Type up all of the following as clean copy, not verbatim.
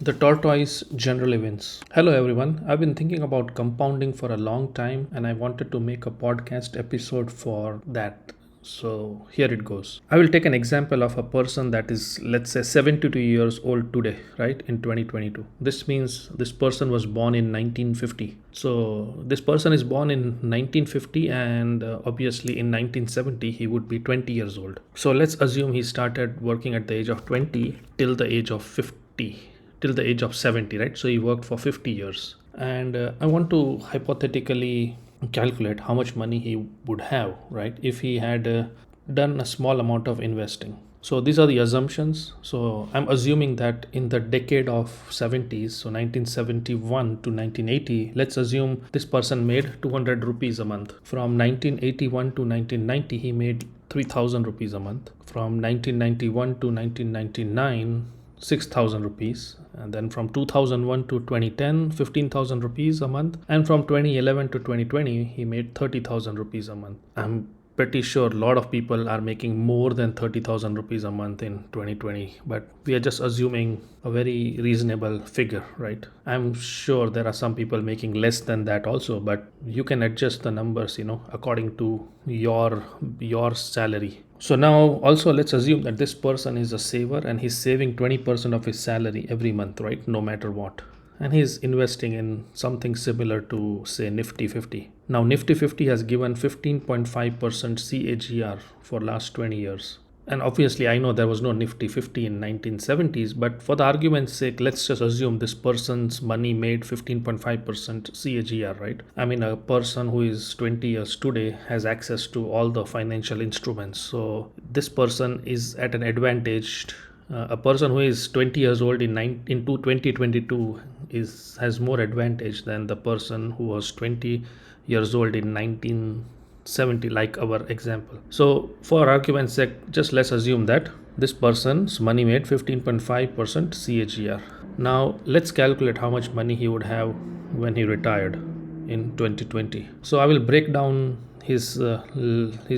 The tortoise generally wins. Hello, everyone. I've been thinking about compounding for a long time and I wanted to make a podcast episode for that. So, here it goes. I will take an example of a person that is, let's say, 72 years old today, right, in 2022. This means this person was born in 1950. So, this person is born in 1950, and obviously in 1970 he would be 20 years old. So, let's assume he started working at the age of 20 till the age of 50, till the age of 70, right? So he worked for 50 years. And I want to hypothetically calculate how much money he would have, right, if he had done a small amount of investing. So these are the assumptions. So I'm assuming that in the decade of 70s, so 1971 to 1980, let's assume this person made 200 rupees a month. From 1981 to 1990, he made 3000 rupees a month. From 1991 to 1999, 6,000 rupees, and then from 2001 to 2010, 15,000 rupees a month, and from 2011 to 2020 he made 30,000 rupees a month. I'm pretty sure a lot of people are making more than 30,000 rupees a month in 2020, but we are just assuming a very reasonable figure, right? I'm sure there are some people making less than that also, but you can adjust the numbers, according to your salary. So now also let's assume that this person is a saver and he's saving 20% of his salary every month, right? No matter what. And he's investing in something similar to, say, Nifty 50. Now Nifty 50 has given 15.5% CAGR for last 20 years. And obviously I know there was no Nifty 50 in 1970s, but for the argument's sake, let's just assume this person's money made 15.5% CAGR, right? I mean, a person who is 20 years today has access to all the financial instruments. So this person is at an advantaged. A person who is 20 years old in 2022 has more advantage than the person who was 20 years old in 1970, like our example. So for argument's sake, just let's assume that this person's money made 15.5% CAGR. Now let's calculate how much money he would have when he retired in 2020. So I will break down his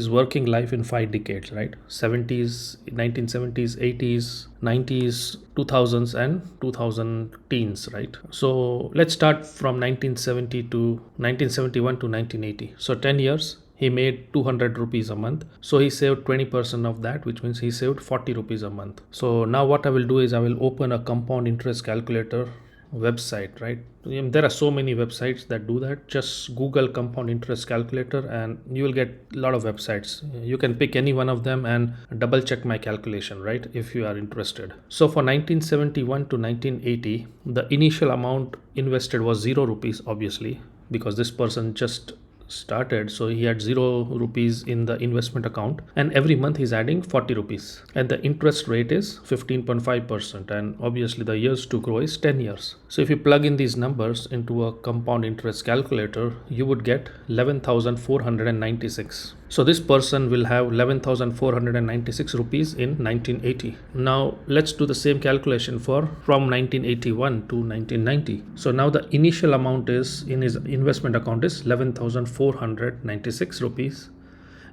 working life in 5 decades, right? 70s, 1970s, 80s, 90s, 2000s, and 2000 teens, right? So let's start from 1971 to 1980. So 10 years he made 200 rupees a month. So he saved 20% of that, which means he saved 40 rupees a month. So now what I will do is I will open a compound interest calculator website, right? There are so many websites that do that. Just Google compound interest calculator and you will get a lot of websites. You can pick any one of them and double check my calculation, right, if you are interested. So for 1971 to 1980, the initial amount invested was 0 rupees, obviously, because this person just started, so he had 0 rupees in the investment account, and every month he's adding 40 rupees, and the interest rate is 15.5%, and obviously the years to grow is 10 years. So if you plug in these numbers into a compound interest calculator, you would get 11,496. So this person will have 11,496 rupees in 1980. Now let's do the same calculation from 1981 to 1990. So now the initial amount is in his investment account is 11,496 rupees,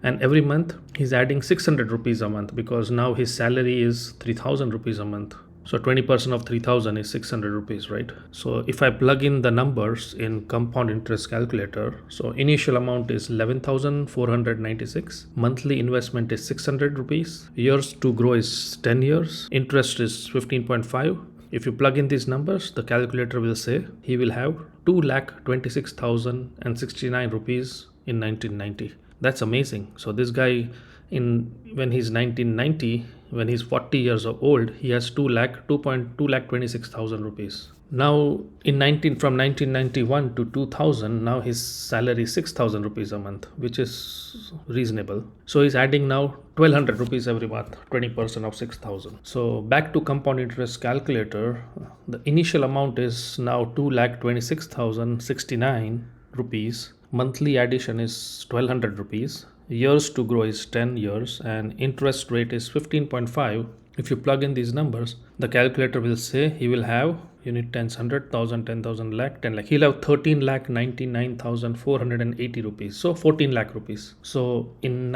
and every month he's adding 600 rupees a month because now his salary is 3,000 rupees a month. So 20% of 3000 is 600 rupees, right? So if I plug in the numbers in compound interest calculator, so initial amount is 11,496, monthly investment is 600 rupees, years to grow is 10 years, interest is 15.5. If you plug in these numbers, the calculator will say he will have 2,26,069 rupees in 1990. That's amazing. So this guy, when he's 1990, when he's 40 years old, he has 2.226,000 rupees. Now from 1991 to 2000, now his salary is 6,000 rupees a month, which is reasonable. So he's adding now 1,200 rupees every month, 20% of 6,000. So back to compound interest calculator, the initial amount is now 2,26,069 rupees. Monthly addition is 1,200 rupees. Years to grow is 10 years, and interest rate is 15.5. If you plug in these numbers, the calculator will say he will have unit tens, 100,000, 10,000, lakh, 10 lakh. He'll have 13,99,480 rupees. So 14 lakh rupees. So in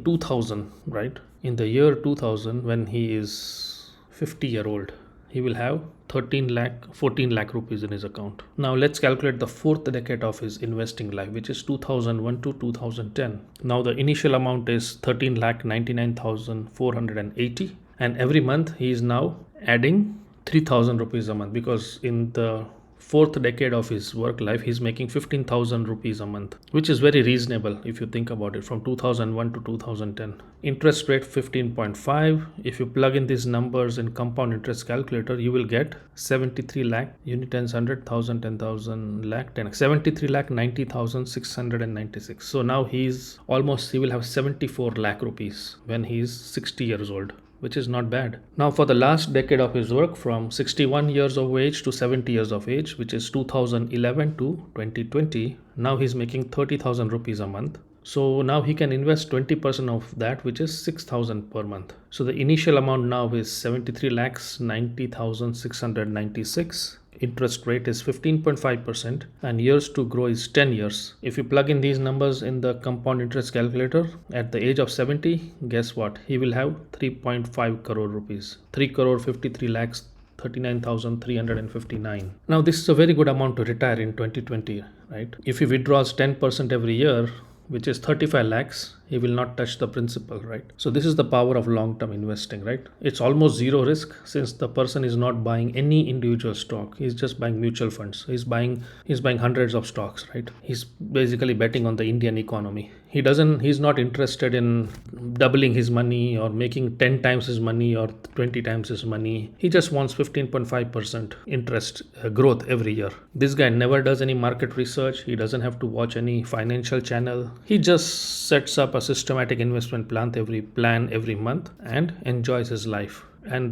2000, right? In the year 2000, when he is 50-year-old, he will have 13 lakh 14 lakh rupees in his account. Now let's calculate the fourth decade of his investing life, which is 2001 to 2010. Now the initial amount is 13 lakh 99,480, and every month he is now adding 3,000 rupees a month, because in the fourth decade of his work life he's making 15,000 rupees a month, which is very reasonable if you think about it, from 2001 to 2010. Interest rate 15.5. If you plug in these numbers in compound interest calculator, you will get 73 lakh unit tens 100,000 10,000 lakh 10 73 lakh 90,696. So now he will have 74 lakh rupees when he is 60 years old, which is not bad. Now, for the last decade of his work, from 61 years of age to 70 years of age, which is 2011 to 2020, now he's making 30,000 rupees a month. So now he can invest 20% of that, which is 6,000 per month. So the initial amount now is 73 lakhs 90,696. Interest rate is 15.5%, and years to grow is 10 years. If you plug in these numbers in the compound interest calculator, at the age of 70, guess what? He will have 3.5 crore rupees. 3 crore 53 lakhs 39,359. Now this is a very good amount to retire in 2020, right? If he withdraws 10% every year, which is 35 lakhs, he will not touch the principal, right? So this is the power of long-term investing, right? It's almost zero risk, since the person is not buying any individual stock. He's just buying mutual funds. He's buying hundreds of stocks, right? He's basically betting on the Indian economy. He's not interested in doubling his money or making 10 times his money or 20 times his money. He just wants 15.5% interest growth every year. This guy never does any market research. He doesn't have to watch any financial channel. He just sets up a systematic investment plan every month and enjoys his life. And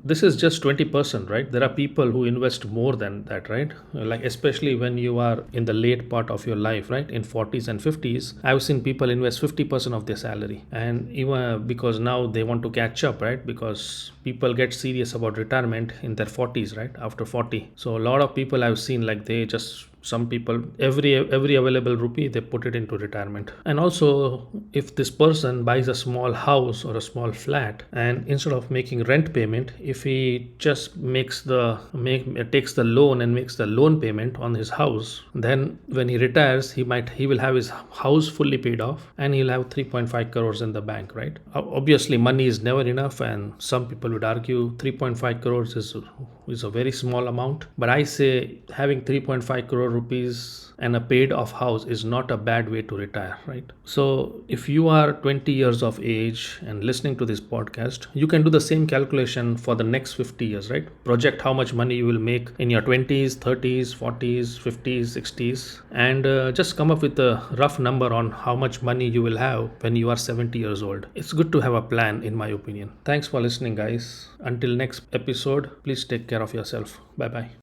this is just 20%, right? There are people who invest more than that, right? Like, especially when you are in the late part of your life, right? In 40s and 50s, I've seen people invest 50% of their salary. And even because now they want to catch up, right? Because people get serious about retirement in their 40s, right? After 40. So a lot of people I've seen, like, some people, every available rupee, they put it into retirement. And also, if this person buys a small house or a small flat, and instead of making rent payment, if he just takes the loan and makes the loan payment on his house, then when he retires, he will have his house fully paid off, and he'll have 3.5 crores in the bank, right? Obviously money is never enough, and some people would argue 3.5 crores is a very small amount, but I say having 3.5 crore rupees and a paid off house is not a bad way to retire, right? So if you are 20 years of age and listening to this podcast, you can do the same calculation for the next 50 years, right? Project how much money you will make in your 20s, 30s, 40s, 50s, 60s, and just come up with a rough number on how much money you will have when you are 70 years old. It's good to have a plan, in my opinion. Thanks for listening, guys. Until next episode, please take care of yourself. Bye bye.